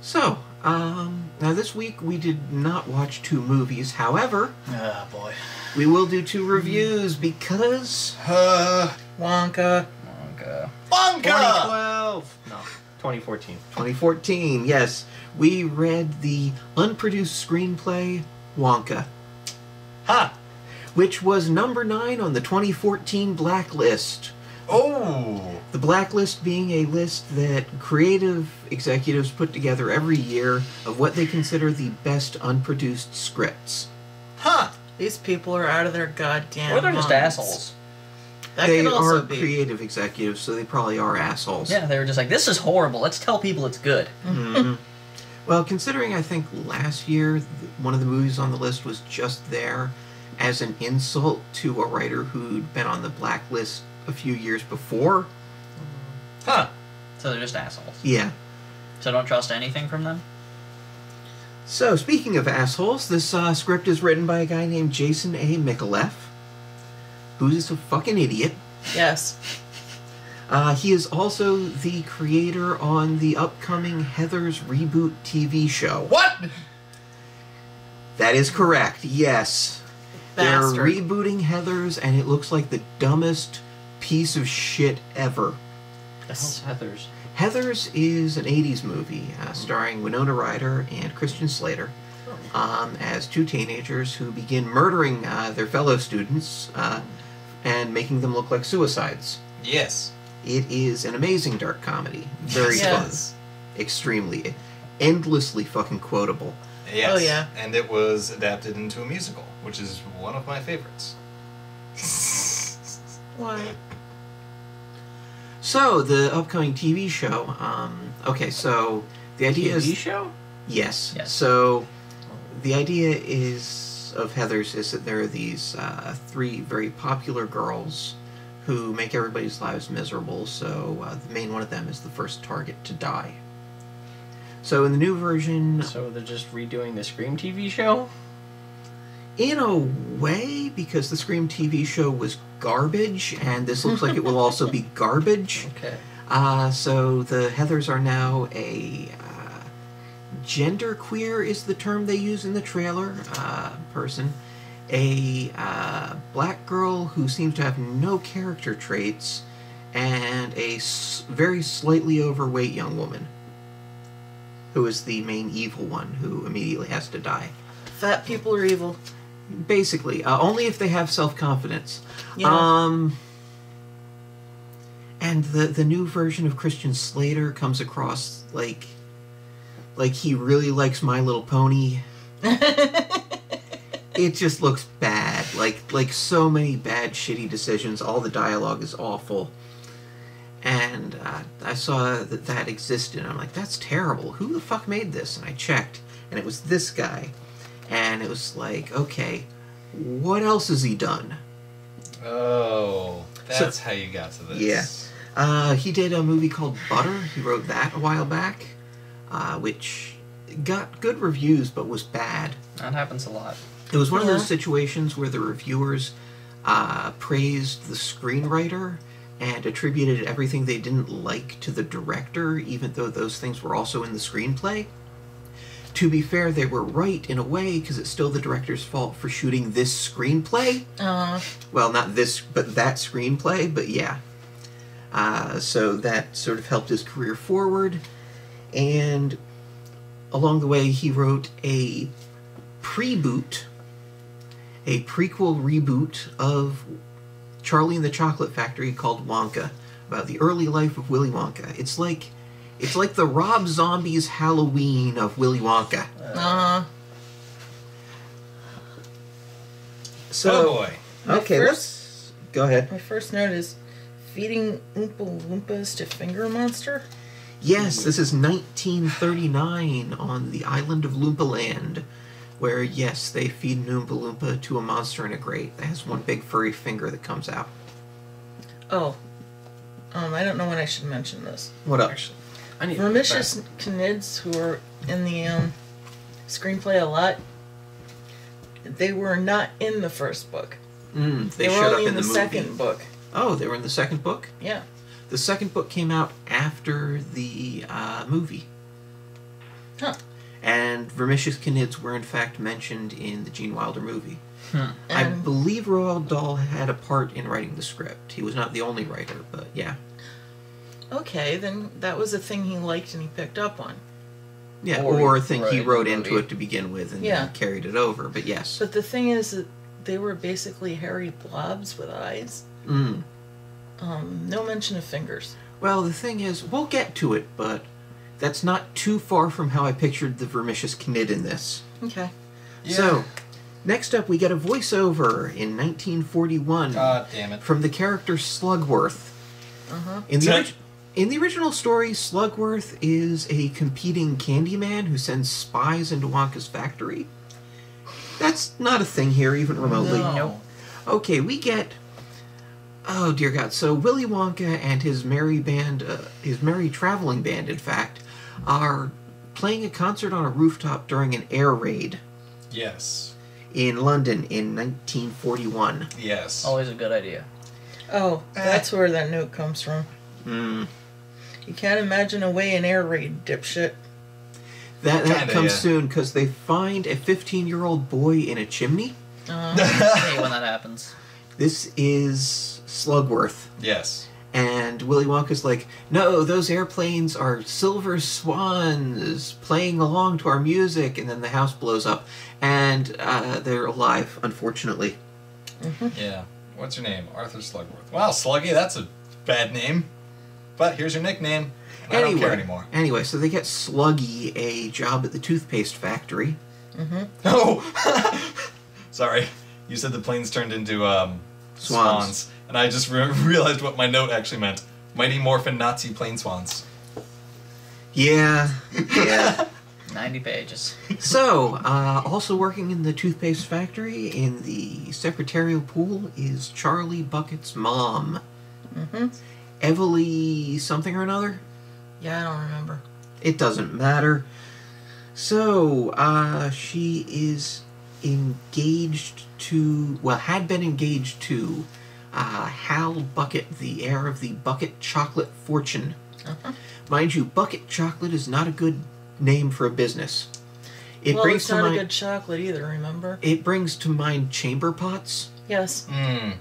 So, now this week we did not watch 2 movies. However, oh boy, we will do 2 reviews because Wonka. 2012. No, 2014. 2014. Yes, we read the unproduced screenplay Wonka, which was number 9 on the 2014 Blacklist. Oh! The Blacklist being a list that creative executives put together every year of what they consider the best unproduced scripts. These people are out of their goddamn Or they're just minds. assholes. That They could also are be. creative executives, so they probably are assholes. Yeah, they were just like, this is horrible, let's tell people it's good. Mhm. Well, considering I think last year one of the movies on the list was just there as an insult to a writer who'd been on the Blacklist a few years before. So they're just assholes. Yeah. So don't trust anything from them? So, speaking of assholes, this script is written by a guy named Jason A. Micallef, who's a fucking idiot. Yes. He is also the creator on the upcoming Heathers reboot TV show. What? That is correct, yes. Bastard. They're rebooting Heathers, and it looks like the dumbest piece of shit ever. Yes. Heathers. Heathers is an 80s movie starring Winona Ryder and Christian Slater as 2 teenagers who begin murdering their fellow students and making them look like suicides. Yes. It is an amazing dark comedy. Very Yes. fun. Extremely. Endlessly fucking quotable. Yes. Oh, yeah. And it was adapted into a musical, which is one of my favorites. Why? So, the upcoming TV show, okay, so the idea TV is... show? Yes. Yes. So, the idea is of Heathers is that there are these 3 very popular girls who make everybody's lives miserable, so the main one of them is the first target to die. So in the new version... So they're just redoing the Scream TV show? In a way, because the Scream TV show was garbage, and this looks like it will also be garbage. Okay. So the Heathers are now a genderqueer is the term they use in the trailer person. A black girl who seems to have no character traits, and a very slightly overweight young woman who is the main evil one who immediately has to die. Fat people are evil. Basically, only if they have self-confidence. Yeah. And the new version of Christian Slater comes across like he really likes My Little Pony. It just looks bad. Like so many bad, shitty decisions. All the dialogue is awful. And I saw that existed, and I'm like, that's terrible. Who the fuck made this? And I checked, and it was this guy. And it was like, okay, what else has he done? Oh, that's how you got to this. Yeah. He did a movie called Butter. He wrote that a while back, which got good reviews, but was bad. That happens a lot. It was one of those situations where the reviewers praised the screenwriter and attributed everything they didn't like to the director, even though those things were also in the screenplay. To be fair, they were right in a way, because it's still the director's fault for shooting this screenplay. Well, not this, but that screenplay, but yeah. So that sort of helped his career forward. And along the way, he wrote a prequel reboot of Charlie and the Chocolate Factory called Wonka, about the early life of Willy Wonka. It's like the Rob Zombie's Halloween of Willy Wonka. So, Oh boy. okay, let's go ahead. My first note is feeding Oompa Loompas to Finger Monster. Yes, this is 1939 on the island of Loompa Land, where, yes, they feed an Oompa Loompa to a monster in a grate that has one big furry finger that comes out. Oh. I don't know when I should mention this. What up? Actually, I need Vermicious Knids, who are in the screenplay a lot, they were not in the first book. They were showed up only in the the movie. second book. Oh, they were in the second book? Yeah. The second book came out after the movie. Huh. And Vermicious Canids were in fact mentioned in the Gene Wilder movie. I And believe Roald Dahl had a part in writing the script. He was not the only writer, but yeah. okay, then that was a thing he liked and he picked up on. Yeah, Or or he a thing wrote he it in wrote the into movie. it to begin with and Yeah. then carried it over, but yes. But the thing is that they were basically hairy blobs with eyes. Mm. No mention of fingers. Well, the thing is, we'll get to it, but that's not too far from how I pictured the Vermicious Canid in this. Okay. Yeah. So, next up we get a voiceover in 1941 God damn it. from the character Slugworth. Uh-huh. In the original story, Slugworth is a competing Candyman who sends spies into Wonka's factory. That's not a thing here, even remotely. No. Nope. Okay, we get... Oh, dear God. So, Willy Wonka and his merry traveling band, in fact, are playing a concert on a rooftop during an air raid Yes. in London in 1941. Yes. Always a good idea. Oh, that's where that note comes from. Mm. You can't imagine away an air raid, dipshit. That Kinda, comes yeah. soon, because they find a 15-year-old boy in a chimney. I hate when that happens. This is Slugworth. Yes. And Willy Wonka's like, no, those airplanes are silver swans playing along to our music. And then the house blows up. And they're alive, unfortunately. Yeah. What's your name? Arthur Slugworth. Wow, Sluggy, that's a bad name. But here's your nickname. And I don't care anymore. Anyway, so they get Sluggy a job at the toothpaste factory. Oh! Sorry. You said the planes turned into Swans. And I just realized what my note actually meant. Mighty Morphin Nazi plane swans. Yeah. Yeah. 90 pages. So, also working in the toothpaste factory in the secretarial pool is Charlie Bucket's mom. Evely something or another? Yeah, I don't remember. It doesn't matter. So, she is engaged to, well, had been engaged to Hal Bucket, the heir of the Bucket Chocolate fortune. Mind you, Bucket Chocolate is not a good name for a business. It Well, brings it's to not mind a good chocolate either, remember? it brings to mind chamber pots. Yes. Mmm.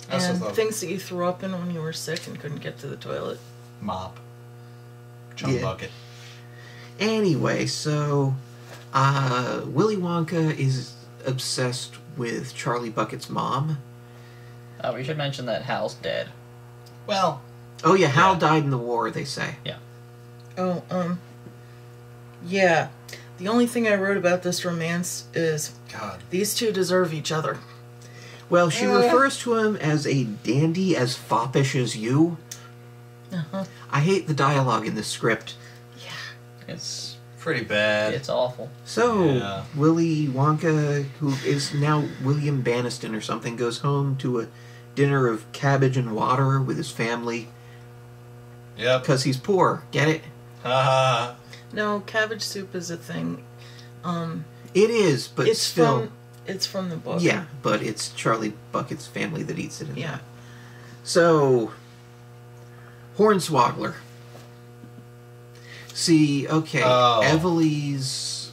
And things that you threw up in when you were sick and couldn't get to the toilet. Mop. Chum Yeah. bucket. Anyway, so Willy Wonka is obsessed with Charlie Bucket's mom. We should mention that Hal's dead. Well, Oh yeah, Hal Yeah. died in the war, they say. Oh, yeah. The only thing I wrote about this romance is God. these two deserve each other. Well, she refers to him as a dandy as foppish as you. I hate the dialogue in this script. It's Pretty bad. it's awful. So, Yeah. Willy Wonka, who is now William Banniston or something, goes home to a dinner of cabbage and water with his family Yep. because he's poor. Get it? Haha. No, cabbage soup is a thing. It is, but It's still. it's from the book. Yeah, but it's Charlie Bucket's family that eats it. Yeah. So, Hornswoggler. See, okay, Oh. Evely's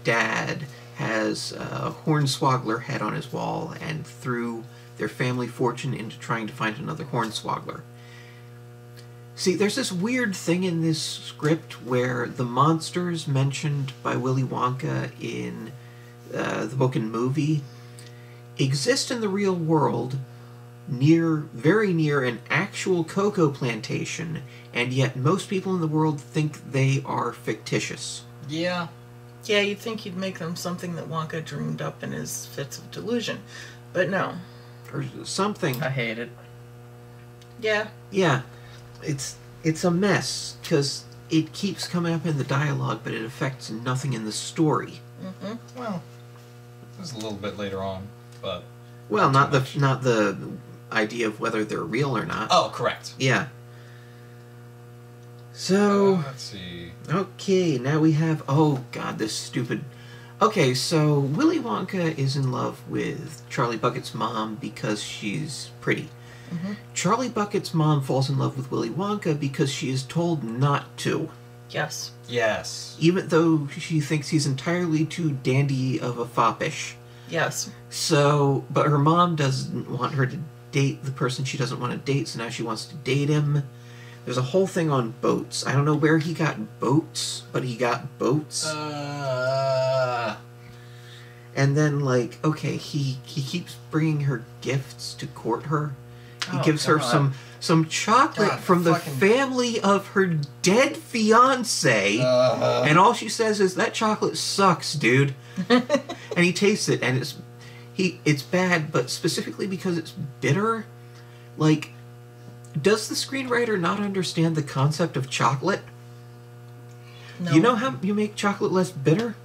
dad has a Hornswoggler head on his wall and threw their family fortune into trying to find another Hornswoggler. See, there's this weird thing in this script where the monsters mentioned by Willy Wonka in the book and movie exist in the real world very near an actual cocoa plantation, and yet most people in the world think they are fictitious. Yeah. Yeah, you'd think you'd make them something that Wonka dreamed up in his fits of delusion. But no. Or something. I hate it. Yeah. Yeah, it's a mess, because it keeps coming up in the dialogue, but it affects nothing in the story. Well, it was a little bit later on, but... Well, Not not too the much. not the idea of whether they're real or not. Oh, correct. Yeah. So, Let's see. okay, now we have... Oh, God, this stupid... Okay, so Willy Wonka is in love with Charlie Bucket's mom because she's pretty. Charlie Bucket's mom falls in love with Willy Wonka because she is told not to. Yes. Yes. even though she thinks he's entirely too dandy of a foppish. Yes. So, but her mom doesn't want her to date the person she doesn't want to date, so now she wants to date him. There's a whole thing on boats. I don't know where he got boats, but he got boats. And then, like, okay, he keeps bringing her gifts to court her. He gives her some chocolate from the family of her dead fiance, and all she says is, "That chocolate sucks, dude." And he tastes it, and it's bad, but specifically because it's bitter. Like, does the screenwriter not understand the concept of chocolate? No. You know how you make chocolate less bitter?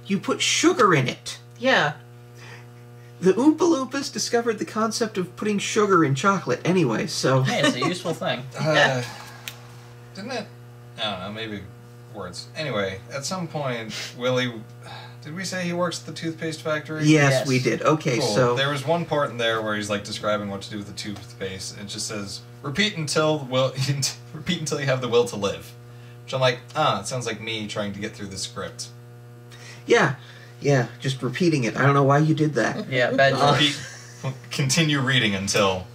You put sugar in it. Yeah. The Oompa Loompas discovered the concept of putting sugar in chocolate anyway, so... Hey, it's a useful thing. Didn't it? I don't know, maybe words. Anyway, at some point, Willy... Did we say he works at the toothpaste factory? Yes, we did. Okay, cool. so... There was one part in there where he's, like, describing what to do with the toothpaste, and it just says, repeat until you have the will to live. Which I'm like, it sounds like me trying to get through the script. Yeah, just repeating it. I don't know why you did that. Yeah, bad Repeat, continue reading until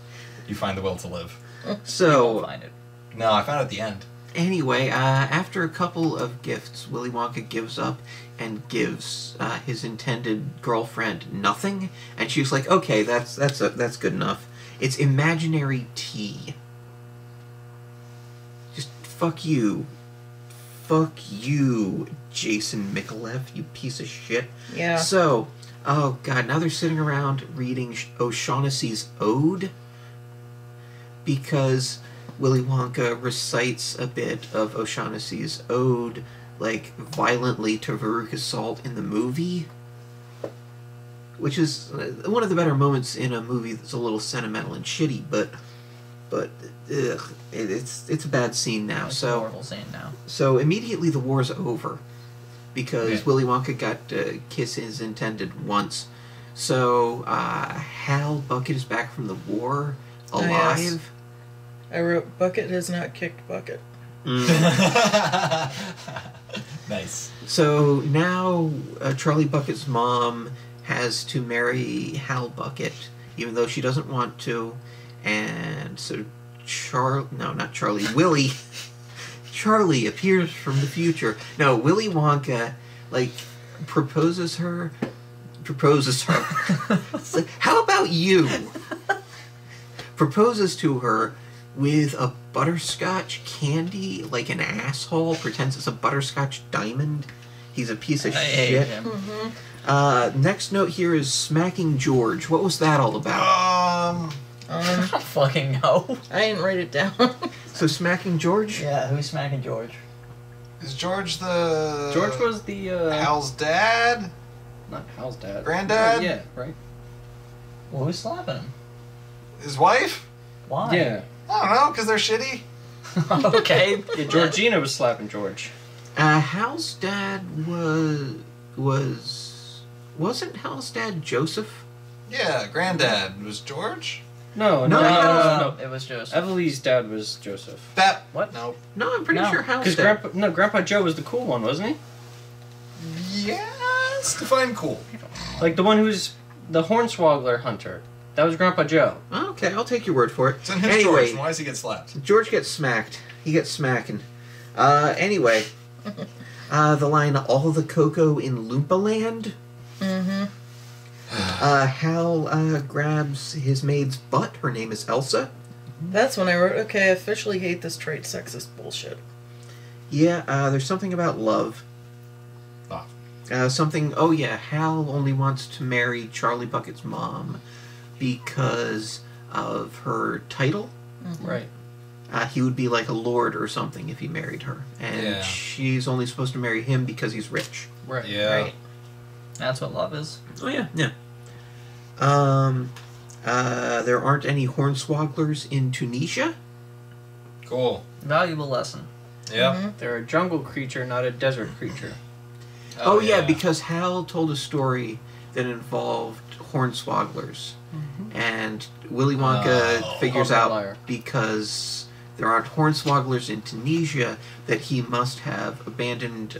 you find the will to live. So, find it. No, I found it at the end. anyway, after a couple of gifts, Willy Wonka gives up and gives his intended girlfriend nothing, and she's like, "Okay, that's good enough. It's imaginary tea. Just fuck you, Jason Micallef, you piece of shit." Yeah. So, oh god, now they're sitting around reading O'Shaughnessy's Ode because Willy Wonka recites a bit of O'Shaughnessy's Ode, like, violently to Veruca Salt in the movie, which is one of the better moments in a movie that's a little sentimental and shitty, but it's a bad scene now. It's a So horrible scene now. so immediately the war's over because Yeah. Willy Wonka got to kiss his intended once. So Hal Bucket is back from the war, Oh, alive. yes. I wrote, Bucket has not kicked Bucket. Nice. So now Charlie Bucket's mom has to marry Hal Bucket, even though she doesn't want to. And so Willy. Charlie appears from the future. No, Willy Wonka, like, proposes her. It's like, how about you? Proposes to her with a butterscotch candy, like an asshole, pretends it's a butterscotch diamond. He's a piece of I hate shit. him. Mm-hmm. Next note here is smacking George. What was that all about? I don't fucking know. I didn't write it down. So smacking George? Yeah, who's smacking George? Is George the... George was the, Hal's dad? not Hal's dad. Granddad? Yeah, right? Well, who's slapping him? His wife? Why? Yeah. I don't know, because they're shitty. Okay. Yeah, Georgina was slapping George. Hal's dad wasn't Hal's dad Joseph? Yeah, granddad was George? No. It was Joseph. Emily's dad was Joseph. That... What? Nope. No, I'm pretty No, sure Hal's Because dad. Grandpa Joe was the cool one, wasn't he? Yes, define cool. Like the one who's the hornswoggler hunter. That was Grandpa Joe. Okay, I'll take your word for it. It's in his Anyway, George. Why does he get slapped? George gets smacked. He gets smacking. Anyway, the line, "all the cocoa in Loompa Land." Mm-hmm. Hal grabs his maid's butt. Her name is Elsa. That's when I wrote, okay, I officially hate this trait sexist bullshit. Yeah, there's something about love. Ah. Hal only wants to marry Charlie Bucket's mom because of her title. Mm-hmm. Right. He would be like a lord or something if he married her. And Yeah. she's only supposed to marry him because he's rich. Right. Yeah. Right. That's what love is. Oh, yeah, yeah. There aren't any hornswogglers in Tunisia. Cool. Valuable lesson. Yep. Mm-hmm. They're a jungle creature, not a desert creature. Oh, yeah, because Hal told a story that involved hornswogglers. And Willy Wonka Oh. figures Called out Liar. because there aren't hornswogglers in Tunisia, that he must have abandoned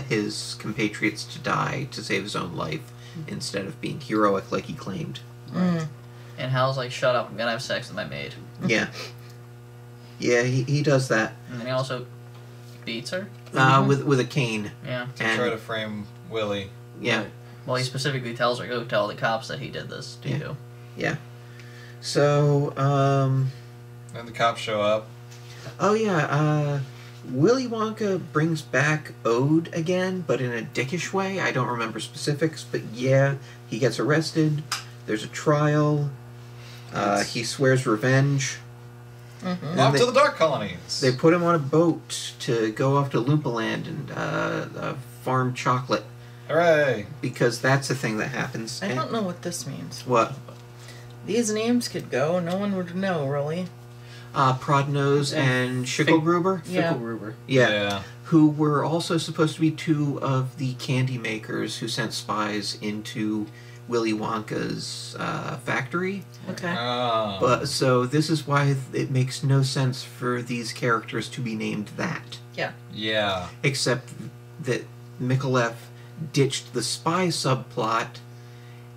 his compatriots to die to save his own life instead of being heroic like he claimed. Mm. And Hal's like, shut up, I'm gonna have sex with my maid. Yeah. Yeah, he does that. And then he also beats her? With a cane. Yeah. To try to frame Willy. Yeah. Well, he specifically tells her, go tell the cops that he did this to you. Yeah. So, And the cops show up. oh yeah, Willy Wonka brings back Ode again, but in a dickish way. I don't remember specifics, but yeah, he gets arrested. There's a trial. He swears revenge. Mm-hmm. Off to the Dark Colonies. They put him on a boat to go off to Loompa-land and farm chocolate, Hooray! because that's a thing that happens. I And- don't know what this means. What? These names could go. No one would know, really. Prodnose and Schicklgruber? Yeah. Fickelgruber. Yeah. Who were also supposed to be two of the candy makers who sent spies into Willy Wonka's factory. Okay. Ah. But so this is why it makes no sense for these characters to be named that. Yeah. Except that Micallef ditched the spy subplot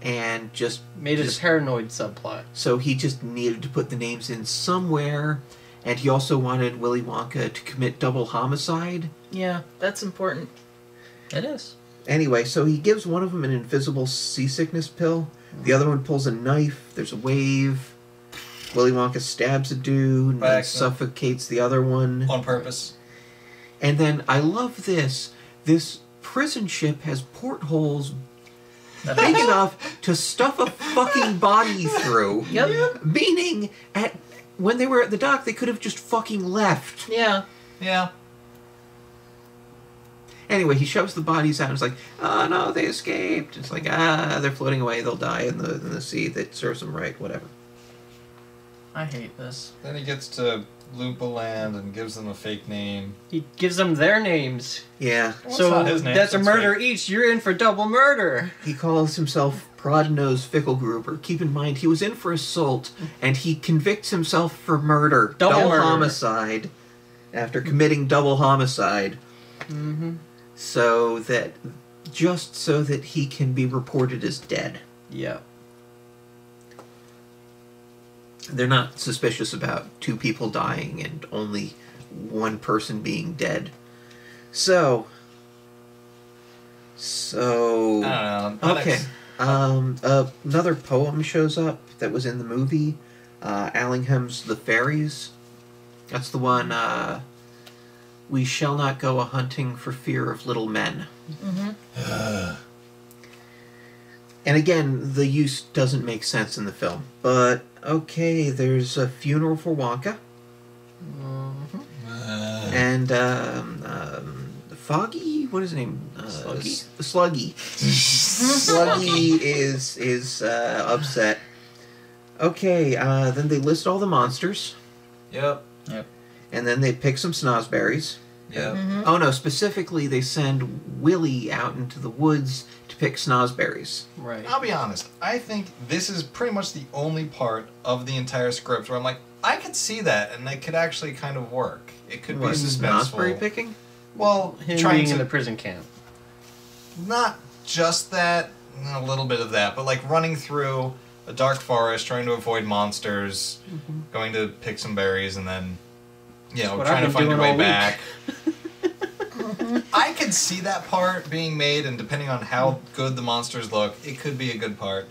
and just Made it a paranoid subplot. so he just needed to put the names in somewhere, and he also wanted Willy Wonka to commit double homicide. Yeah, that's important. It is. Anyway, so he gives one of them an invisible seasickness pill. The other one pulls a knife. There's a wave. Willy Wonka stabs a dude By and accident. suffocates the other one. On purpose. And then I love this. This prison ship has portholes big enough to stuff a fucking body through. Yep. Meaning, when they were at the dock, they could have just fucking left. Yeah. Yeah. Anyway, he shoves the bodies out and it's like, oh no, they escaped. It's like, they're floating away, they'll die in the sea that serves them right, whatever. I hate this. Then he gets to Loompa-land and gives them a fake name. He gives them their names. Yeah. Well, it's So not his name, that's a it's murder fake. each. You're in for double murder. He calls himself Prodnose Fickelgruber. Keep in mind, he was in for assault, and he convicts himself for murder. Double murder. Homicide. After committing double homicide. Mm-hmm. Just so that he can be reported as dead. Yeah. They're not suspicious about two people dying and only one person being dead. So... I don't know. Okay. Another poem shows up that was in the movie. Allingham's The Fairies. That's the one, we shall not go a-hunting for fear of little men. Mm-hmm. And again, the use doesn't make sense in the film. But, okay, there's a funeral for Wonka. And, Foggy? What is his name? Sluggy? Sluggy. Sluggy is upset. Okay, then they list all the monsters. Yep. And then they pick some snozberries. Yep. Mm-hmm. Oh no, specifically they send Willy out into the woods to pick snozberries. Right. I'll be honest. I think this is pretty much the only part of the entire script where I'm like, I could see that, and it could actually kind of work. It could be What, snozberry suspenseful. picking? Well, Him trying being to in the prison camp. not just that, a little bit of that, but like running through a dark forest, trying to avoid monsters, going to pick some berries, and then, what trying to I've been find your doing way all week. back. I could see that part being made, and depending on how good the monsters look, it could be a good part.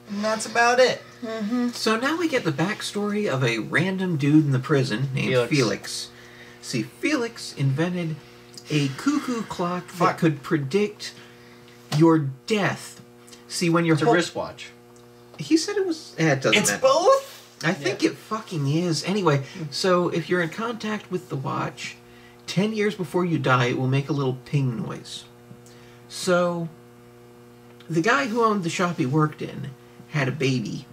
And that's about it. So now we get the backstory of a random dude in the prison named Felix. See, Felix invented a cuckoo clock that could predict your death. See, when you're... It's a wristwatch. He said it was... it doesn't It's matter. both? I think it fucking is. Anyway, so if you're in contact with the watch, 10 years before you die, it will make a little ping noise. So, the guy who owned the shop he worked in had a baby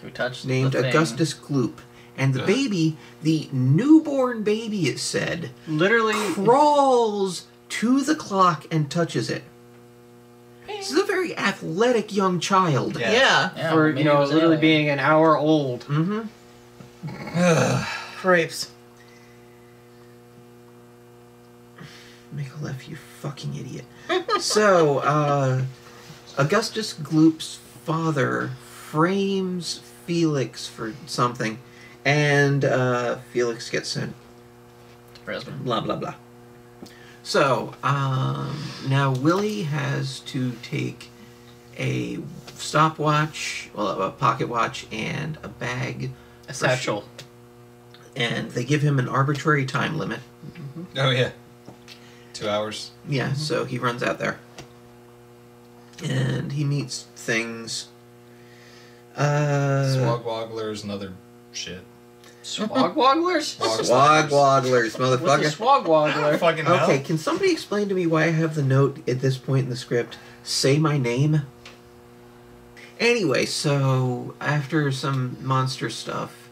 Who touched named the thing. Augustus Gloop. And the baby, the newborn baby, it said, Literally. crawls to the clock and touches it. This is a very athletic young child. Yeah. Yeah. Yeah, For, maybe it was literally alien. being an hour old. Mm-hmm. Crepes. Make a left, you fucking idiot. So, Augustus Gloop's father frames Felix for something, and Felix gets sent. President. Blah, blah, blah. So, now Willy has to take a stopwatch, well, a pocket watch, and a bag. A satchel. And they give him an arbitrary time limit. Oh yeah. 2 hours. Yeah, so he runs out there. And he meets things. Swogwogglers and other shit. Swogwogglers? Swogwogglers, What's a motherfucker. swogwoggler? Fucking hell. Okay, can somebody explain to me why I have the note at this point in the script, say my name? Anyway, so after some monster stuff,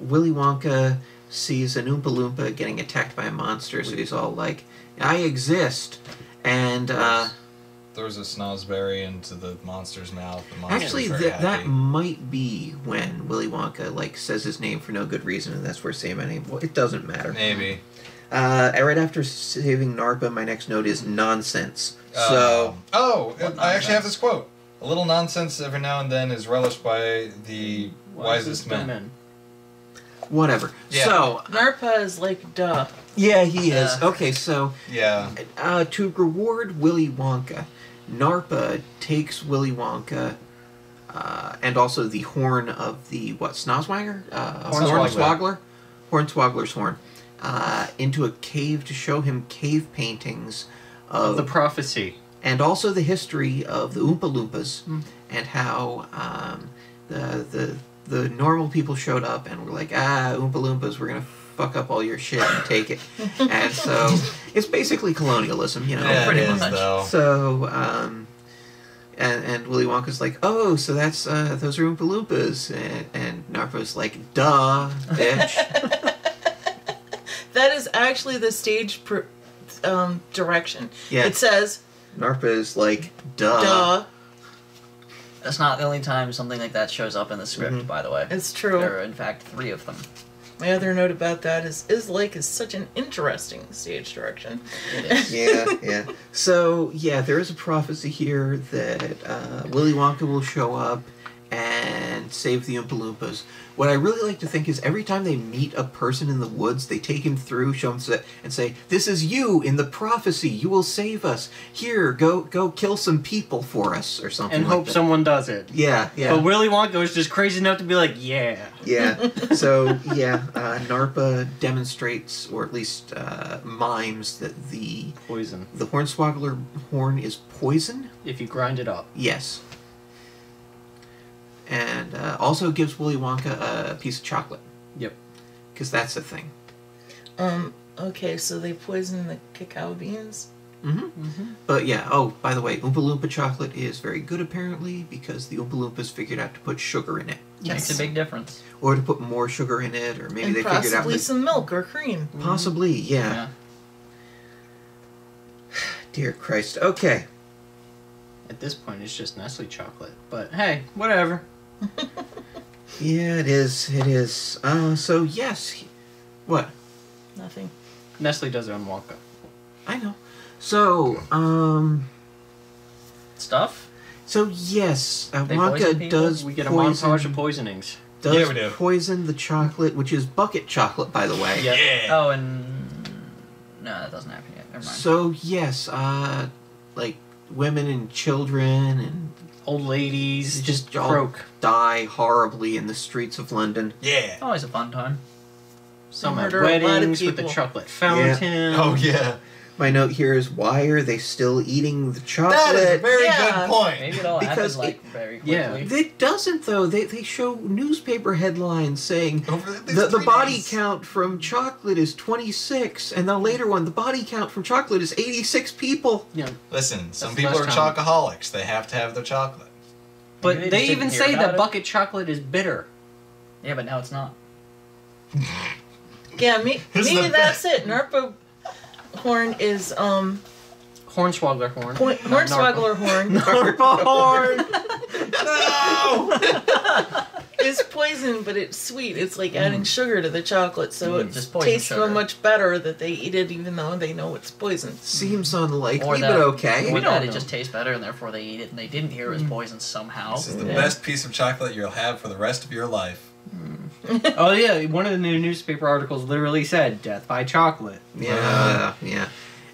Willy Wonka sees an Oompa Loompa getting attacked by a monster, so he's all like, I exist. And, throws a snozberry into the monster's mouth. The monster's actually, very that happy. might be when Willy Wonka, like, says his name for no good reason, and that's where say my name, well, it doesn't matter. Maybe. Right after saving Narpa, my next note is nonsense. So, I actually have this quote. A little nonsense every now and then is relished by the wisest men. whatever. Yeah. So, Narpa is like, duh. yeah, he is. Yeah. Okay, so, Yeah. to reward Willy Wonka, Narpa takes Willy Wonka, and also the horn of the, Snozwanger? Hornswoggler. Hornswoggler's horn, into a cave to show him cave paintings Of the prophecy. and also the history of the Oompa Loompas, and how the normal people showed up and were like, Oompa Loompas, we're gonna fuck up all your shit and take it. And so it's basically colonialism, you know. Yeah, pretty it is, much. though. So and Willy Wonka's like, oh, so that's those are Oompa Loompas, and Narpa's like, duh, bitch. That is actually the stage direction. Yeah. It says, Narpa is like, duh. duh. That's not the only time something like that shows up in the script, by the way. It's true. There are, in fact, 3 of them. My other note about that is Lake is such an interesting stage direction. It is. Yeah. So, yeah, there is a prophecy here that Willy Wonka will show up and save the Oompa Loompas. What I really like to think is every time they meet a person in the woods, they take him through, show him, and say, this is you in the prophecy. You will save us. Here, go kill some people for us, or something And like hope that. someone does it. Yeah. But Willy Wonka was just crazy enough to be like, yeah. Yeah. So, yeah, Narpa demonstrates, or at least mimes, that the Poison. Hornswoggler horn is poison. If you grind it up. Yes. And also gives Willy Wonka a piece of chocolate. Yep. Because that's a thing. Okay, so they poison the cacao beans? But yeah, oh, by the way, Oompa Loompa chocolate is very good apparently because the Oompa Loompas figured out to put sugar in it. Makes a big difference. Or to put more sugar in it, or maybe And they figured out possibly that... some milk or cream. Possibly, yeah. Dear Christ. Okay. At this point, it's just Nestle chocolate. But hey, whatever. Yeah, it is. It is. So yes. What? Nothing. Nestle does it on Wonka. I know. So, Stuff? So yes, They poison Wonka people? does We get a poison, montage of poisonings. does Yeah, we do. poison the chocolate, which is bucket chocolate, by the way. Yep. Yeah. Oh, and... No, that doesn't happen yet. Never mind. So yes, like women and children and Old ladies just just all croak. die horribly in the streets of London. Yeah. Always a fun time. Some have Murder a lot of weddings with the people. chocolate fountain. Oh yeah. My note here is, why are they still eating the chocolate? That is a very Yeah. good point. Maybe it all Because happens, like, very yeah. quickly. It doesn't though. They show newspaper headlines saying Over these the 3 body days. count from chocolate is 26, and the later one, the body count from chocolate is 86 people. Yeah. Listen, some That's people are less time. chocoholics. They have to have their chocolate. But Maybe they just even didn't say hear that about it. bucket chocolate is bitter. Yeah, but now it's not. Yeah, This is maybe the that's it. Narpa horn is Hornswoggler horn. Hornswoggler horn Narpa horn! No! It's poison, but it's sweet. It's like adding sugar to the chocolate, so it Just poison tastes so sugar. much better that they eat it even though they know it's poison. Seems unlikely, Or that, but okay. Or We that don't it know. just tastes better and therefore they eat it and they didn't hear it was poison somehow. This is the Yeah. best piece of chocolate you'll have for the rest of your life. Oh yeah, one of the new newspaper articles literally said "death by chocolate." Yeah, yeah.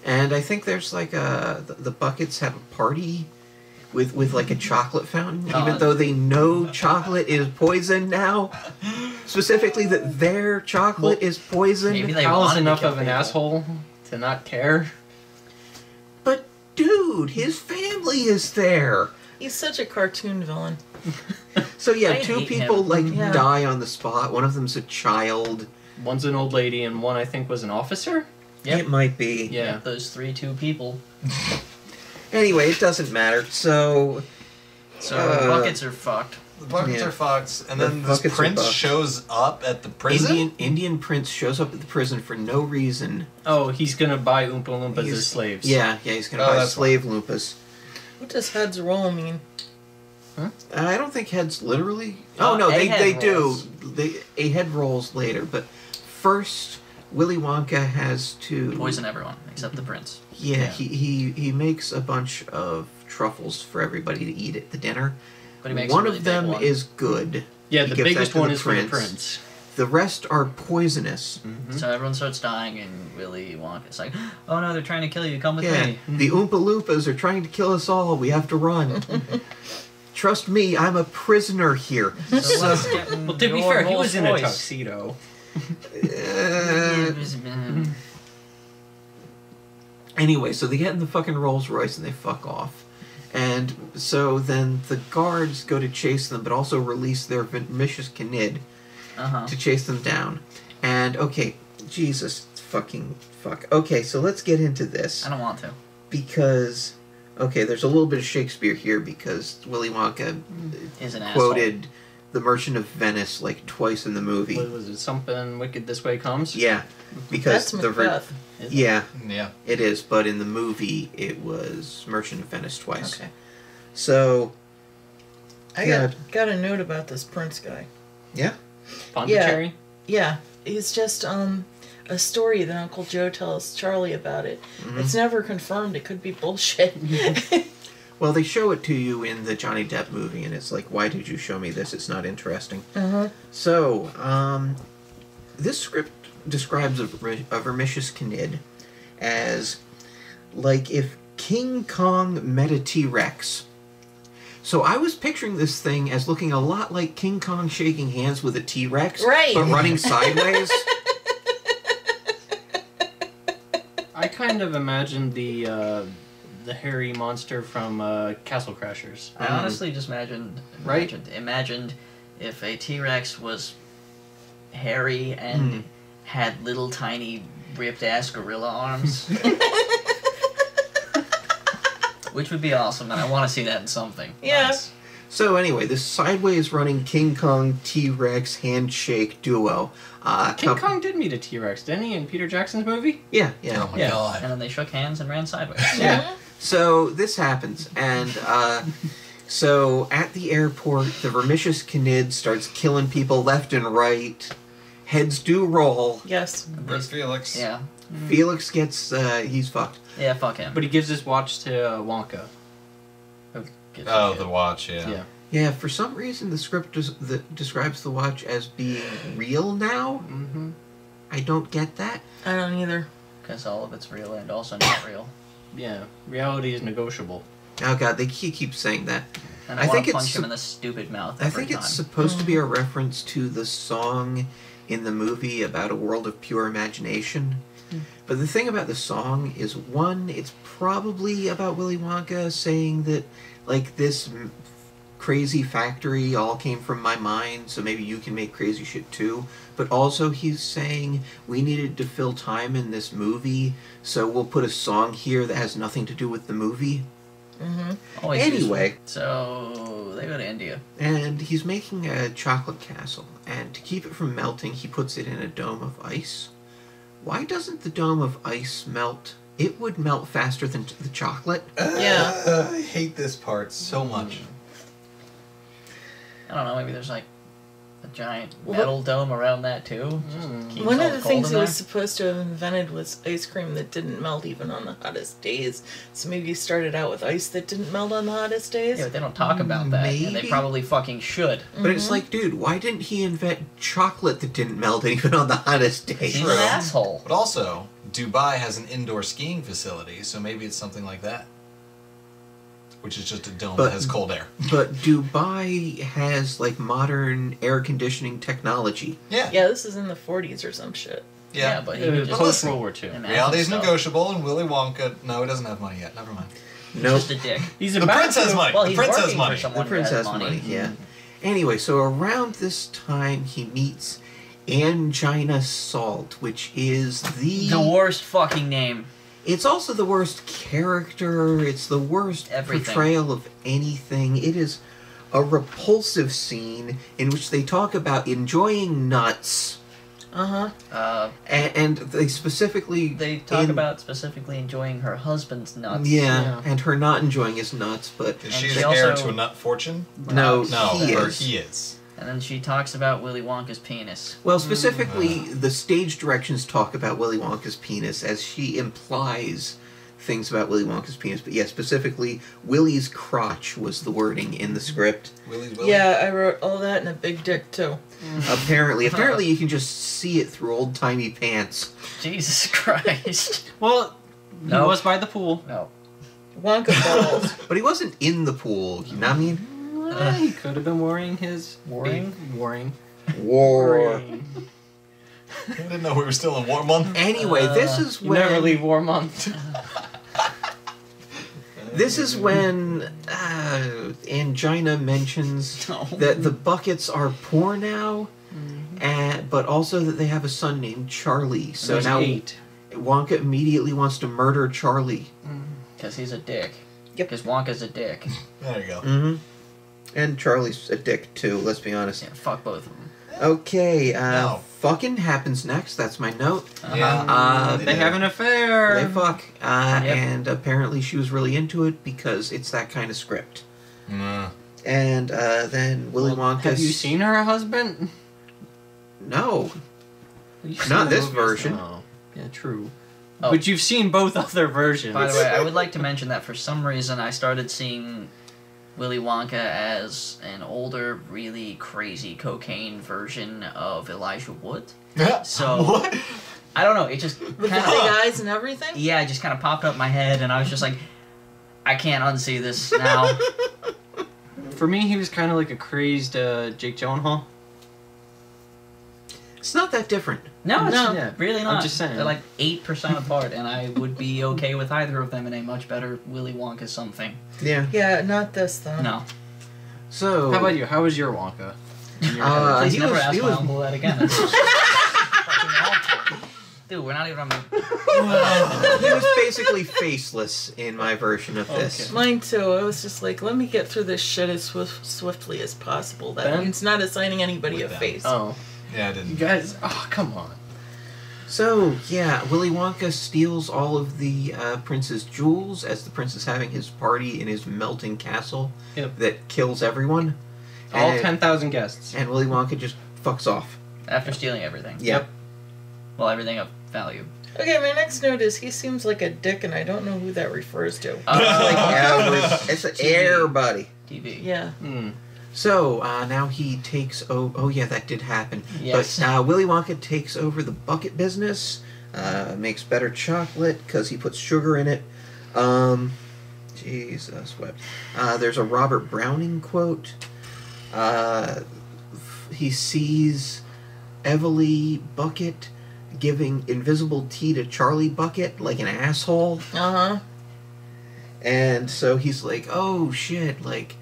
And I think there's like the Buckets have a party with like a chocolate fountain, even though they know chocolate is poison now. Specifically that their chocolate is poison. Maybe they Hal is wanted to enough kill of an people. asshole to not care. But dude, his family is there. He's such a cartoon villain. So yeah, I two hate people him. like Yeah. die on the spot. One of them's a child. One's an old lady and one I think was an officer. Yep. It might be. Yeah. Those two people. Anyway, it doesn't matter. So So Uh, buckets are fucked. The buckets Yeah. are fucked, and The then this buckets are prince fucked. shows up at the prison. Indian prince shows up at the prison for no reason. Oh, he's gonna buy Oompa Loompas He's- as slaves. Yeah, he's gonna Oh, buy that's slave loompas. What does heads roll mean? I don't think heads literally. Oh, Oh no, a they head do. rolls. A head rolls later, but first Willy Wonka has to Poison everyone except the prince. Yeah, Yeah. he makes a bunch of truffles for everybody to eat at the dinner. But he makes One a really of big them one. is good. Yeah, He the gives that biggest to one the is for the prince. The rest are poisonous. So everyone starts dying, and Willy Wonka's like, "Oh no, they're trying to kill you. Come with Yeah, me." the Oompa Loompas are trying to kill us all. We have to run. Trust me, I'm a prisoner here. So let's get in Well, to be your fair, he was in a Rolls-Royce. tuxedo. Anyway, so they get in the fucking Rolls Royce and they fuck off. And so then the guards go to chase them, but also release their vicious Knid Uh-huh. to chase them down. And okay, Jesus fucking fuck. Okay, so let's get into this. I don't want to. Because, okay, there's a little bit of Shakespeare here because Willy Wonka Is an asshole. quoted The Merchant of Venice like twice in the movie. What was it? Something wicked this way comes. Yeah, because That's Macbeth. Is it? yeah, Yeah. it is. But in the movie, it was Merchant of Venice twice. Okay. So I got a note about this prince guy. yeah, Pondicherry. Yeah, it's just a story that Uncle Joe tells Charlie about it. It's never confirmed. It could be bullshit. well, they show it to you in the Johnny Depp movie, and it's like, why did you show me this? It's not interesting. So, this script describes a vermicious Knid as like if King Kong met a T-Rex. So I was picturing this thing as looking a lot like King Kong shaking hands with a T-Rex, Right. but running sideways. I kind of imagined the hairy monster from Castle Crashers. I honestly just imagined if a T-Rex was hairy and had little tiny ripped ass gorilla arms. Which would be awesome, and I want to see that in something. Yeah. Nice. So anyway, this sideways running King Kong T-Rex handshake duo. King Kong did meet a T-Rex, didn't he, in Peter Jackson's movie? Yeah, yeah. Oh my Yeah. god. And then they shook hands and ran sideways. Yeah. So this happens, and so at the airport, the vermicious Knid starts killing people left and right. Heads do roll. Yes. Where's Felix? Yeah. Felix gets he's fucked. Yeah, fuck him. But he gives his watch to Wonka. Gives Oh, a the shit. watch, yeah. Yeah. Yeah, for some reason the script describes the watch as being real now. Mm-hmm. I don't get that. I don't either. Because all of it's real and also not real. Yeah. Reality is negotiable. Oh god, they keep saying that. And I I, want think to it's punch him sup- in the stupid mouth I every think time. it's supposed to be a reference to the song in the movie about a world of pure imagination. But the thing about the song is, one, it's probably about Willy Wonka saying that, like, this crazy factory all came from my mind, so maybe you can make crazy shit too. But also he's saying we needed to fill time in this movie, so we'll put a song here that has nothing to do with the movie. Always Anyway. useful. So they go to India. And he's making a chocolate castle, and to keep it from melting, he puts it in a dome of ice. Why doesn't the dome of ice melt? It would melt faster than the chocolate. Yeah. I hate this part so much. I don't know, maybe there's like a giant metal dome around that too. Keeps One all of the cold things in he there. was supposed to have invented was ice cream that didn't melt even on the hottest days. So maybe he started out with ice that didn't melt on the hottest days. Yeah, but they don't talk about that, and they Maybe. probably fucking should. But it's like, dude, why didn't he invent chocolate that didn't melt even on the hottest days? He's True. an asshole. But also, Dubai has an indoor skiing facility, so maybe it's something like that. Which is just a dome But- that has cold air. But Dubai has like modern air conditioning technology. Yeah. Yeah, this is in the 40s or some shit. Yeah. But he would just Post World War II. imagine Reality is stuff. negotiable, and Willy Wonka... No, he doesn't have money yet. Never mind. Nope. Just a dick. He's The about prince has to- money. Well, The he's prince has working money. for someone The prince who has has money, yeah. Mm-hmm. Anyway, so around this time he meets Angina Salt, which is The worst fucking name. It's also the worst character. It's the worst Everything. portrayal of anything. It is a repulsive scene in which they talk about enjoying nuts, and they specifically They talk about specifically enjoying her husband's nuts. yeah, and her not enjoying his nuts, but Is And she she the heir also- to a nut fortune? no, No, he or is. he is. And then she talks about Willy Wonka's penis. Well, specifically, the stage directions talk about Willy Wonka's penis as she implies things about Willy Wonka's penis. But yeah, specifically, Willy's crotch was the wording in the script. Willy's Willy? Yeah, I wrote all that in a big dick too. Apparently, you can just see it through old-timey pants. Jesus Christ. Well, he No. was by the pool. No. Wonka balls. But he wasn't in the pool, you know what I mean? He could have been wearing his... Wearing? Wearing. War. I didn't know we were still in war month. Anyway, this is You when... never leave war month. This is when Angina mentions No. that the buckets are poor now, but also that they have a son named Charlie. So There's now 8. Wonka immediately wants to murder Charlie. Because he's a dick. Yep. Because Wonka's a dick. There you go. Mm-hmm. And Charlie's a dick too, let's be honest. Yeah, fuck both of them. Okay, No. fucking happens next, that's my note. Yeah. They have an affair. They fuck, and apparently she was really into it because it's that kind of script. And then Willy Wonka... Have you seen her husband? No. You've seen Not the this movies? version. Oh, yeah, true. Oh. But you've seen both other versions. By the way, I would like to mention that for some reason I started seeing Willy Wonka as an older, really crazy cocaine version of Elijah Wood. So What? I don't know. It just With the kind big of eyes and everything? it just kind of popped up in my head, and I was just like, I can't unsee this now. For me, he was kind of like a crazed Jake Gyllenhaal. It's not that different. No, it's No. Yeah, really not. I'm just saying. They're like 8% apart, and I would be okay with either of them in a much better Willy Wonka something. Yeah. Yeah, not this though. No. So... How about you? How was your Wonka? Please he never was- ask he my was- uncle that again. That's just fucking awful. Dude, we're not even on the... He was basically faceless in my version of this. Okay. Mine too. I was just like, let me get through this shit as swiftly as possible. That Ben? means not assigning anybody With a them. face. Oh, Yeah, I you didn't. guys! Oh, come on. So, yeah, Willy Wonka steals all of the prince's jewels as the prince is having his party in his melting castle Yep. that kills everyone. All And- 10,000 guests. And Willy Wonka just fucks off. After stealing everything. Yep. Well, everything of value. Okay, my next note is he seems like a dick, and I don't know who that refers to. It's an air buddy. TV. Yeah. Hmm. So, now he takes... Oh, yeah, that did happen. Yes. But Willy Wonka takes over the bucket business, makes better chocolate because he puts sugar in it. Jesus wept. There's a Robert Browning quote. He sees Evely Bucket giving invisible tea to Charlie Bucket like an asshole. Uh huh. And so he's like, oh shit, like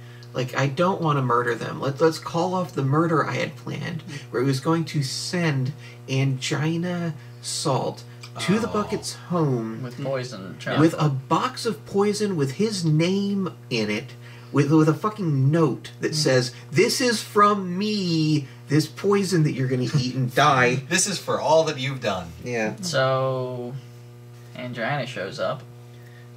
I don't want to murder them. Let's call off the murder I had planned, where he was going to send Angina Salt to the Bucket's home With poison chocolate. with a box of poison with his name in it, with a fucking note that says, "This is from me. This poison that you're gonna eat and die." This is for all that you've done. Yeah. So, Andriana shows up.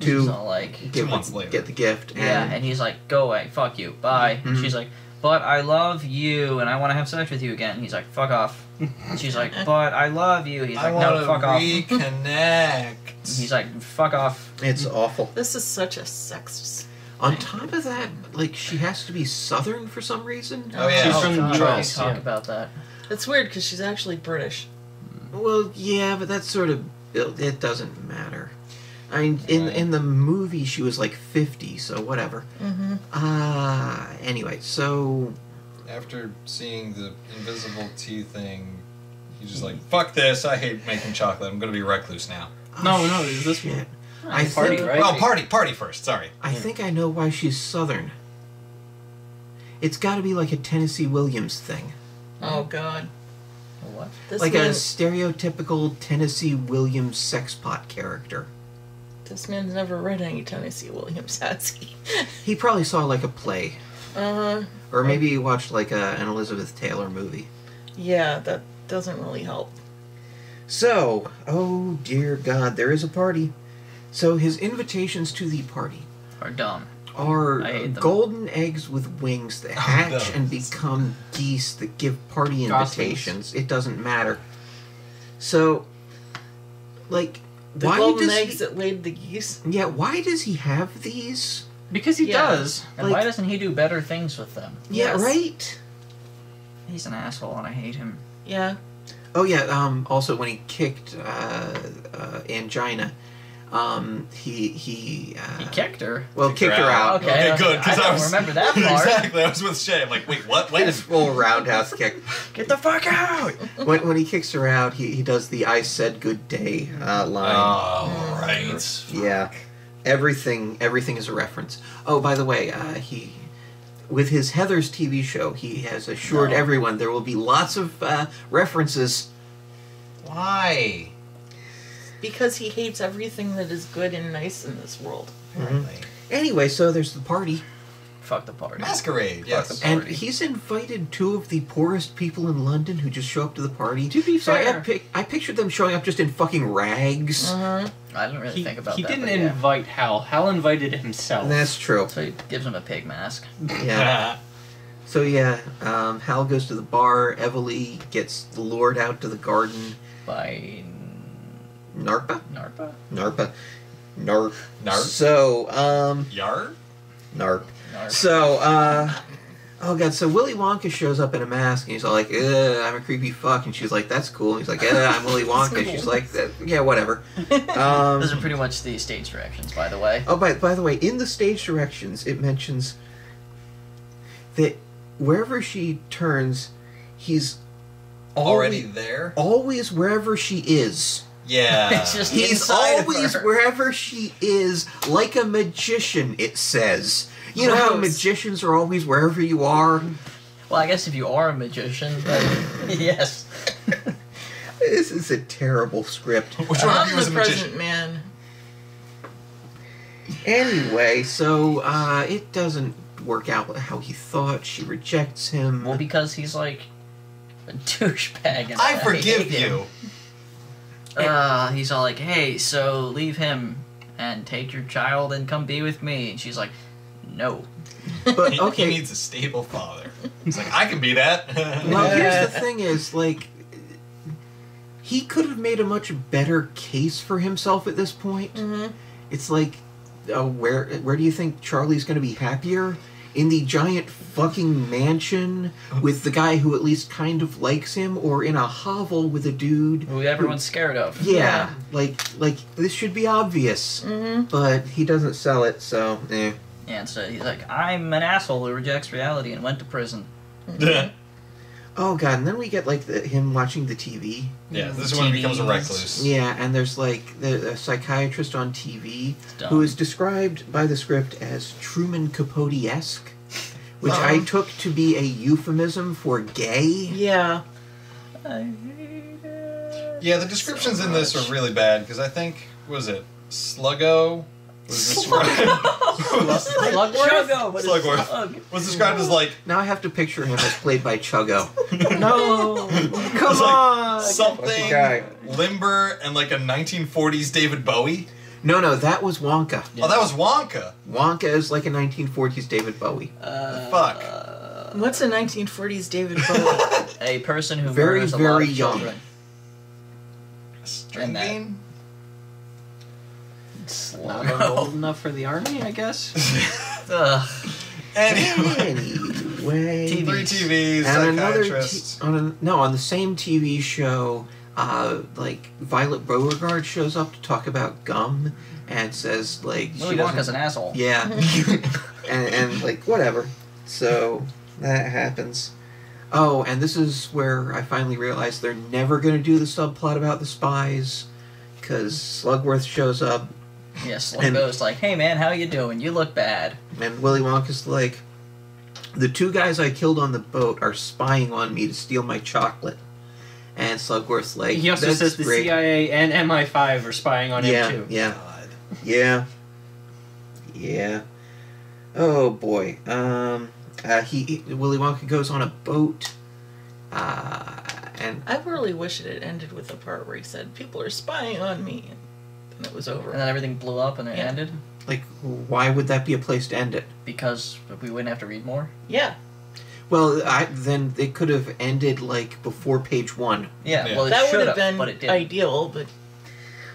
To She's all like, get 2 months later. get the gift. yeah, and he's like, go away, fuck you, bye. And Mhm. she's like, but I love you and I want to have sex with you again. He's like, fuck off. And she's like, but I love you. He's like, no, fuck off. Reconnect. He's like, fuck off. It's awful. This is such a sexist. On top of that, like, she has to be Southern for some reason. Oh, yeah. She's from God, the I US, talk yeah. about that. It's weird because she's actually British. Well, yeah, but that's sort of it doesn't matter. I mean, in the movie she was like 50, so whatever. Anyway, so After seeing the invisible tea thing, he's just like, fuck this, I hate making chocolate, I'm gonna be a recluse now. No, is this shit. one? I Party, think, right? Oh, party first, sorry. I think I know why she's Southern. It's got to be like a Tennessee Williams thing, Oh God. What? This like man, a stereotypical Tennessee Williams sexpot character. This man's never read any Tennessee Williams, has he? He probably saw like a play, Uh-huh. or maybe he watched like an Elizabeth Taylor movie. Yeah, that doesn't really help. So, oh dear God, there is a party. So his invitations to the party Are dumb. are I hate them. golden eggs with wings that hatch no. and become geese that give party Goslings. invitations. It doesn't matter. So, like, The why golden does eggs that laid the geese. yeah? Why does he have these? Because he Yeah. does. And Like- why doesn't he do better things with them? Yeah, Yes. right. He's an asshole and I hate him. Yeah. Oh yeah. Also, when he kicked Angina, he He kicked her. kicked her out. Okay, good, because I I don't was remember that part. exactly. I was with Shay. I'm like, wait, what? Wait. His full roundhouse kick. Get the fuck out! When he kicks her out, he does the "I said good day" line. Oh, right. Yeah, everything is a reference. Oh, by the way, he with his Heather's TV show, he has assured No. everyone there will be lots of references. Why? Because he hates everything that is good and nice in this world. Anyway, so there's the party, Fuck the party. Masquerade, yes. the and Party. he's invited two of the poorest people in London who just show up to the party. To be So fair, I pictured them showing up just in fucking rags. Uh-huh. I didn't really think about he that. didn't but yeah. invite Hal. Hal invited himself. That's true. So he gives him a pig mask. Yeah. So yeah, Hal goes to the bar. Evely gets lured out to the garden. By Narpa? Narpa? Narpa. Narp. Narp? So, Yar? Narp. Narp. So, oh god, so Willy Wonka shows up in a mask and he's all like, I'm a creepy fuck. And she's like, that's cool. And he's like, I'm Willy Wonka. She's like, yeah, whatever. Those are pretty much the stage directions, by the way. Oh, by the way, in the stage directions, it mentions that wherever she turns, he's Already there? always wherever she is. Yeah. It's just He's inside of always her. wherever she is, like a magician, it says. You know how Gross. magicians are always wherever you are? Well, I guess if you are a magician, but yes. This is a terrible script. Which one of I'm you is the a present magician? man. Anyway, so it doesn't work out how he thought. She rejects him. Well, because he's like a douchebag. And I forgive hate him. you. He's all like, hey, so leave him and take your child and come be with me. And she's like, no. But He okay, needs a stable father. He's like, I can be that. well, here's the thing: is like he could have made a much better case for himself at this point. Mm-hmm. It's like, where do you think Charlie's going to be happier? In the giant fucking mansion with the guy who at least kind of likes him, or in a hovel with a dude Who everyone's scared of. Yeah, like this should be obvious, Mm-hmm. but he doesn't sell it, so eh. And so he's like, I'm an asshole who rejects reality and went to prison. Oh god, and then we get like him watching the TV. Yeah, this is when he becomes a TVs. recluse. Yeah, and there's like a psychiatrist on TV dumb. who is described by the script as Truman Capote-esque, which I took to be a euphemism for gay. Yeah. I hate it. Yeah, the descriptions so in this much. are really bad because I think, what was it Sluggo? Was described, Chuggo, but it's Slugworth. slug. was described as like Now I have to picture him as played by Chuggo. No! Come on! something guy. limber and like a 1940s David Bowie. No, that was Wonka. Oh, that was Wonka. Wonka is like a 1940s David Bowie. Fuck. What's a 1940s David Bowie? A person who Very, murders a very lot of young. children. String And that. bean? Not old enough for the army, I guess. Ugh. Anyway. Anyway. TV. 3 TVs, And another psychiatrist. on the same TV show, like Violet Beauregard shows up to talk about gum and says like Willy she doesn't. Wonka's an asshole. Yeah, and like whatever. So that happens. Oh, and this is where I finally realized they're never going to do the subplot about the spies, because Slugworth shows up, Yeah, Sluggo's like, hey man, how you doing? You look bad. and Willy Wonka's like, the 2 guys I killed on the boat are spying on me to steal my chocolate. And Slugworth's like, He also that's says the great. CIA and MI5 are spying on Yeah, him too. yeah, God. yeah, yeah. Oh boy. Willy Wonka goes on a boat, and I really wish it had ended with the part where he said, "People are spying on me," and it was over. And then everything blew up and it Yeah. ended like, why would that be a place to end it? because we wouldn't have to read more. Yeah, Well, then it could have ended like before page 1. Yeah, Yeah. well it that should would have, have been but it didn't. ideal. But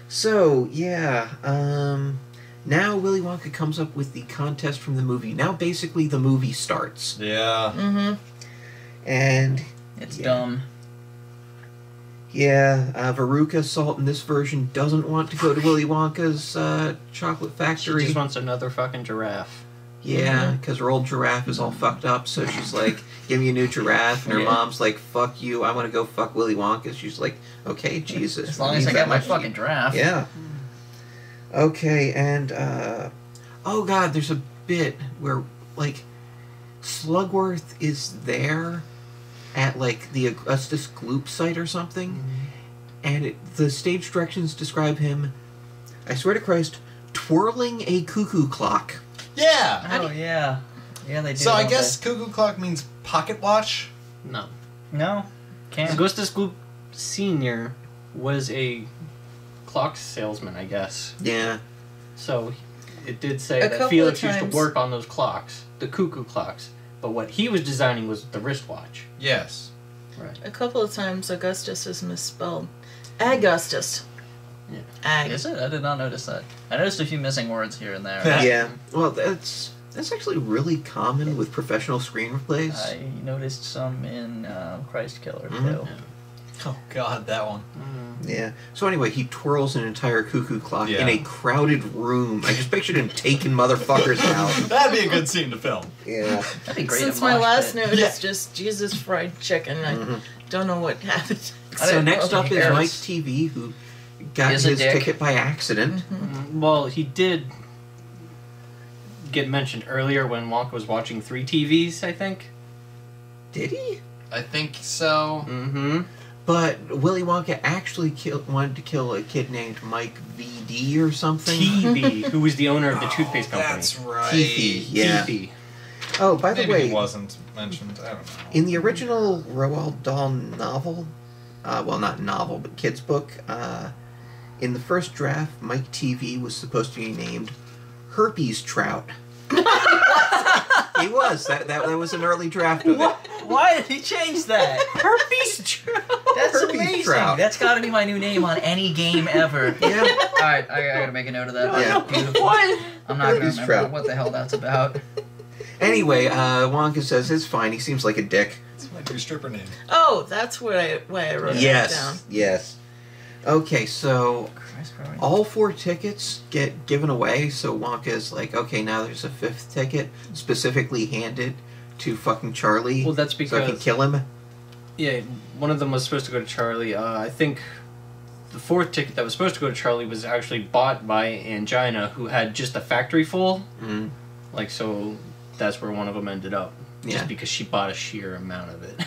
So yeah, now Willy Wonka comes up with the contest from the movie. Now basically the movie starts, Yeah. and It's Yeah. dumb. yeah, Veruca Salt in this version doesn't want to go to Willy Wonka's chocolate She factory. just wants another fucking giraffe. Yeah, because her old giraffe is all fucked up, so she's like, give me a new giraffe. And her Yeah. mom's like, fuck you, I want to go fuck Willy Wonka. She's like, okay, Jesus. As long as means I that got my much to fucking you. giraffe. Yeah. Okay, and, oh god, there's a bit where, like, Slugworth is there at, like, the Augustus Gloop site or something, and the stage directions describe him, I swear to Christ, twirling a cuckoo clock. Yeah. Oh yeah. Yeah, they do. So I don't guess cuckoo clock means pocket watch. No. they? No. Can't. Augustus Gloop Sr. was a clock salesman, I guess. Yeah. So it did say A that couple Felix of used to times- work on those clocks, the cuckoo clocks. But what he was designing was the wristwatch. Yes. Right. a couple of times Augustus is misspelled. Augustus. Yeah. Ag. Is it? I did not notice that. I noticed a few missing words here and there. Yeah. Well, that's actually really common with professional screenplays. I noticed some in Christ Killer Mhm. too. Oh God, that one. Yeah. So anyway, he twirls an entire cuckoo clock Yeah. in a crowded room. I just pictured him taking motherfuckers out. That'd be a good scene to film. Yeah. That'd be great. Since in my mosh last pit. note Yeah. is just Jesus fried chicken, I Mhm. don't know what happened. I So didn't next know up he is cares. Mike TV, who got Is a his dick. ticket by accident. Well, he did get mentioned earlier when Wonka was watching 3 TVs, I think. Did he? I think so. Mm-hmm. But Willy Wonka actually wanted to kill a kid named Mike VD or something. TV, who was the owner of the toothpaste company. That's right. Teefy, yeah. TV. Oh, by the Maybe way, he wasn't mentioned. I don't know. in the original Roald Dahl novel, well, not novel, but kids' book, in the first draft, Mike TV was supposed to be named Herpes Trout. He was. That was an early draft of it. Why did he change that? Herpes trout. That's Herpes amazing. trout. That's got to be my new name on any game ever. Yeah. All right, I gotta make a note of that. That's Yeah. beautiful. What? I'm not gonna Herpes remember trout. what the hell that's about. Anyway, Wonka says it's fine. He seems like a dick. It's my new stripper name. Oh, that's why I wrote that down. Yes. Yes. Okay, so Christ, Rory. all 4 tickets get given away. So Wonka is like, okay, now there's a 5th ticket specifically handed to fucking Charlie. Well, that's so I can because kill him. yeah, one of them was supposed to go to Charlie. I think the 4th ticket that was supposed to go to Charlie was actually bought by Angina, who had just a factory full. Mm. Like, so that's where one of them ended up. Yeah. Just because she bought a sheer amount of it.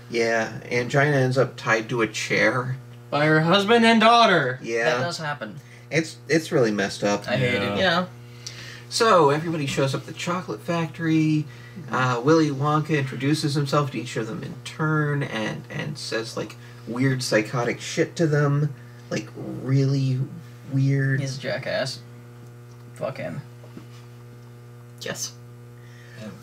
Yeah, Angina ends up tied to a chair. By her husband and daughter. That Yeah, does happen. it's really messed up. I hate it. Yeah. So everybody shows up at the chocolate factory. Willy Wonka introduces himself to each of them in turn and says like weird psychotic shit to them, like really weird. He's a jackass. Fuck him. Yes.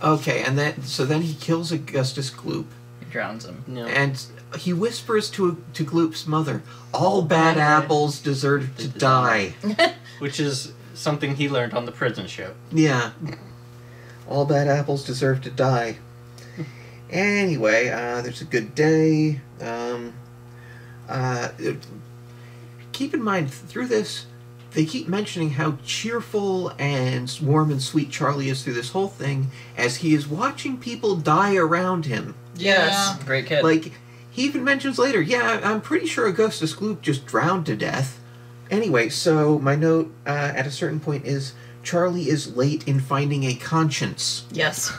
Okay, and then he kills Augustus Gloop, He drowns him. No. and he whispers to Gloop's mother, "All bad apples deserve to die." Which is something he learned on the prison ship. Yeah. All bad apples deserve to die. Anyway, there's a good day. Keep in mind, through this, they keep mentioning how cheerful and warm and sweet Charlie is through this whole thing as he is watching people die around him. Yes. Great kid. Like, he even mentions later, yeah, I'm pretty sure Augustus Gloop just drowned to death. Anyway, so my note at a certain point is, Charlie is late in finding a conscience. Yes.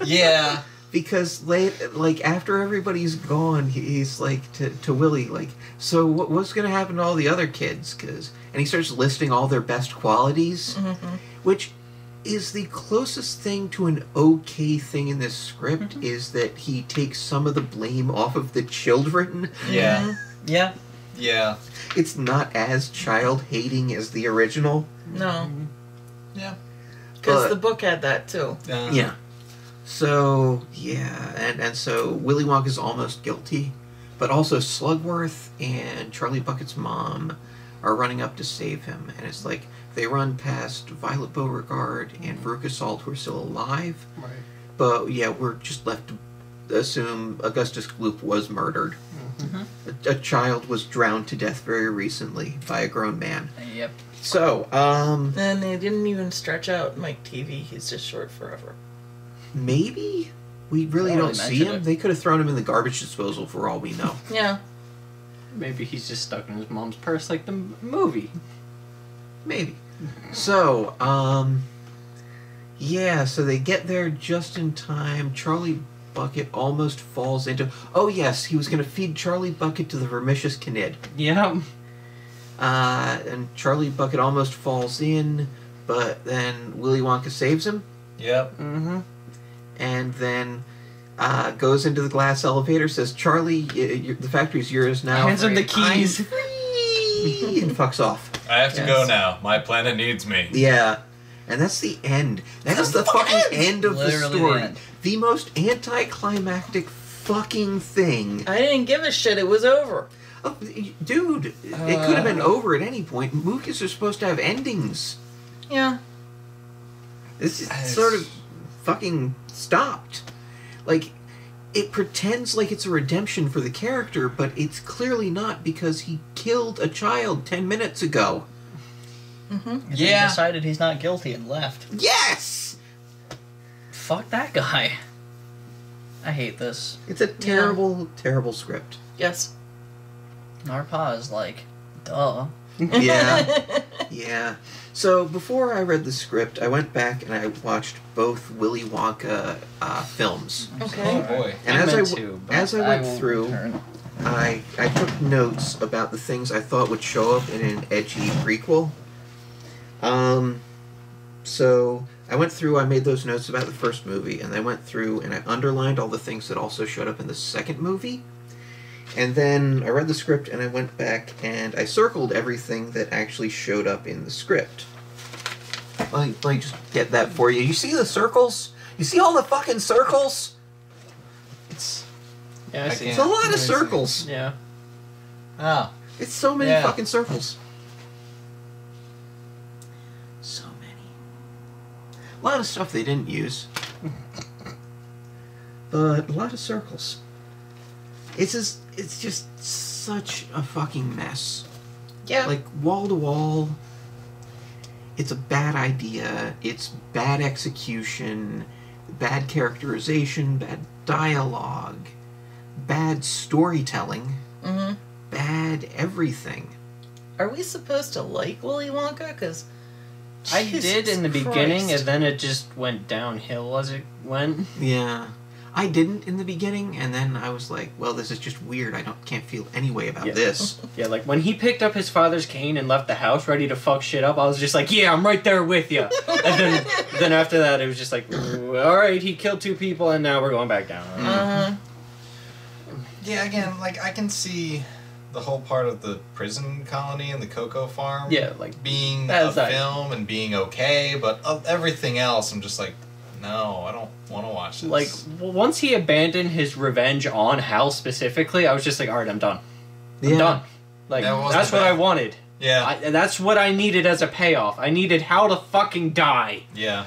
Yeah. Because after everybody's gone, he's like to Willy, like, so what's going to happen to all the other kids? And he starts listing all their best qualities, which is the closest thing to an okay thing in this script, is that he takes some of the blame off of the children. Yeah. Yeah. Yeah. It's not as child-hating as the original. No. Yeah. Because But- the book had that too. Yeah. So, yeah, and so Willy Wonka's almost guilty, but also Slugworth and Charlie Bucket's mom are running up to save him, and it's like they run past Violet Beauregard and Veruca Salt, who are still alive, Right. but yeah, we're just left to assume Augustus Gloop was murdered. A child was drowned to death very recently by a grown man. Yep. So, And they didn't even stretch out Mike TV. He's just short forever. maybe? We really They don't really see mention him. it. They could have thrown him in the garbage disposal for all we know. Yeah. Maybe he's just stuck in his mom's purse like the movie. Maybe. So, yeah, so they get there just in time. Charlie Bucket almost falls into... Oh, yes, he was going to feed Charlie Bucket to the vermicious Knid. Yeah. And Charlie Bucket almost falls in, but then Willy Wonka saves him, Yep. Mm-hmm. and then goes into the glass elevator, says, Charlie, the factory's yours now. Hands him the keys. I'm free, and fucks off. I have to go now. My planet needs me. Yeah. And that's the end. That's the fucking end of the Literally story. the end. The most anticlimactic fucking thing. I didn't give a shit. It was over. Oh, dude, it could have been over at any point. Movies are supposed to have endings. Yeah. This is sort of fucking stopped. Like, it pretends like it's a redemption for the character, but it's clearly not because he killed a child 10 minutes ago. Mm-hmm. He decided he's not guilty and left. Yes! Fuck that guy. I hate this. It's a terrible, terrible script. Yes. Narpa is like, duh. Yeah. Yeah. So before I read the script, I went back and I watched both Willy Wonka films. Okay. Oh boy. And I as meant I to, but as I went will through, return. I took notes about the things I thought would show up in an edgy prequel. So I went through, I made those notes about the first movie, and I went through and I underlined all the things that also showed up in the second movie. And then I read the script and I went back and I circled everything that actually showed up in the script. Let me just get that for you. You see the circles? You see all the fucking circles? It's Yeah, I see. it's a lot of I see. circles. Yeah. Ah. It's so many Yeah. fucking circles. So many. A lot of stuff they didn't use. But a lot of circles. It's just such a fucking mess. Yeah. Like, wall to wall. It's a bad idea. It's bad execution. Bad characterization. Bad dialogue. Bad storytelling. Mm-hmm. Bad everything. Are we supposed to like Willy Wonka? Because I did in the beginning, and then it just went downhill as it went. Yeah. I didn't in the beginning, and then I was like, well, this is just weird. I can't feel any way about Yeah. this. Yeah, like when he picked up his father's cane and left the house ready to fuck shit up, I was just like, yeah, I'm right there with you. And then after that, it was just like, all right, he killed 2 people, and now we're going back down. Uh-huh. Yeah, again, like, I can see the whole part of the prison colony and the cocoa farm Yeah, like being That's a like- film and being okay, but of everything else, I'm just like, No, I don't want to watch this. Like, once he abandoned his revenge on Hal specifically, I was just like, alright, I'm done. I'm done. Like, That wasn't that's what bad. I wanted. Yeah. And that's what I needed as a payoff. I needed Hal to fucking die. Yeah.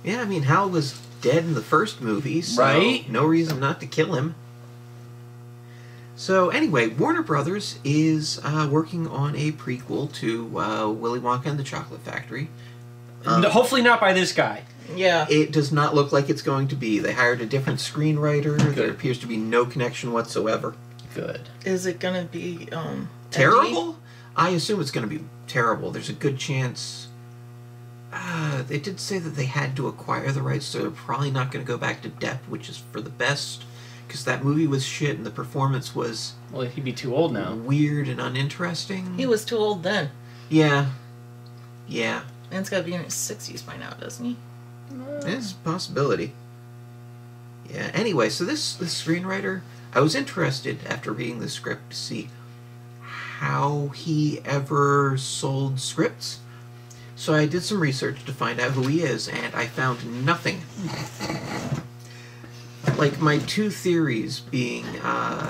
Yeah, I mean, Hal was dead in the first movie, so Right? no reason not to kill him. So anyway, Warner Brothers is working on a prequel to Willy Wonka and the Chocolate Factory. Hopefully not by this guy. Yeah. It does not look like it's going to be. They hired a different screenwriter. There Good. appears to be no connection whatsoever. Good. Is it gonna be Terrible? I assume it's going to be terrible. There's a good chance. They did say that they had to acquire the rights, so they're probably not going to go back to Depp, which is for the best, because that movie was shit and the performance was Well, he'd be too old now. weird and uninteresting. He was too old then. Yeah. Yeah. Man's gotta be in his 60s by now, doesn't he? It's a possibility. Yeah, anyway, so this screenwriter, I was interested after reading the script to see how he ever sold scripts. So I did some research to find out who he is, and I found nothing. Like, my two theories being,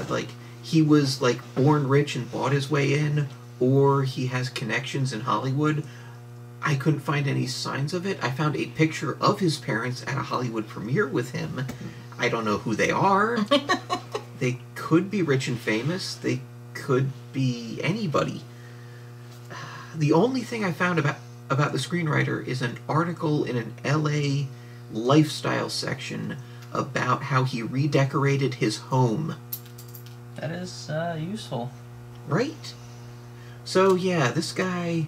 like, he was, like, born rich and bought his way in, or he has connections in Hollywood. I couldn't find any signs of it. I found a picture of his parents at a Hollywood premiere with him. I don't know who they are. They could be rich and famous. They could be anybody. The only thing I found about the screenwriter is an article in an LA lifestyle section about how he redecorated his home. That is useful. Right? So, yeah, this guy,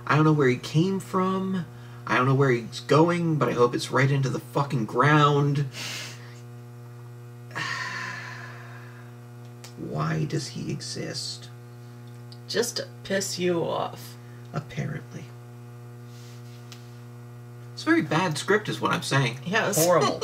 I don't know where he came from. I don't know where he's going, but I hope it's right into the fucking ground. Why does he exist? Just to piss you off. Apparently. It's a very bad script is what I'm saying. Yes. Horrible.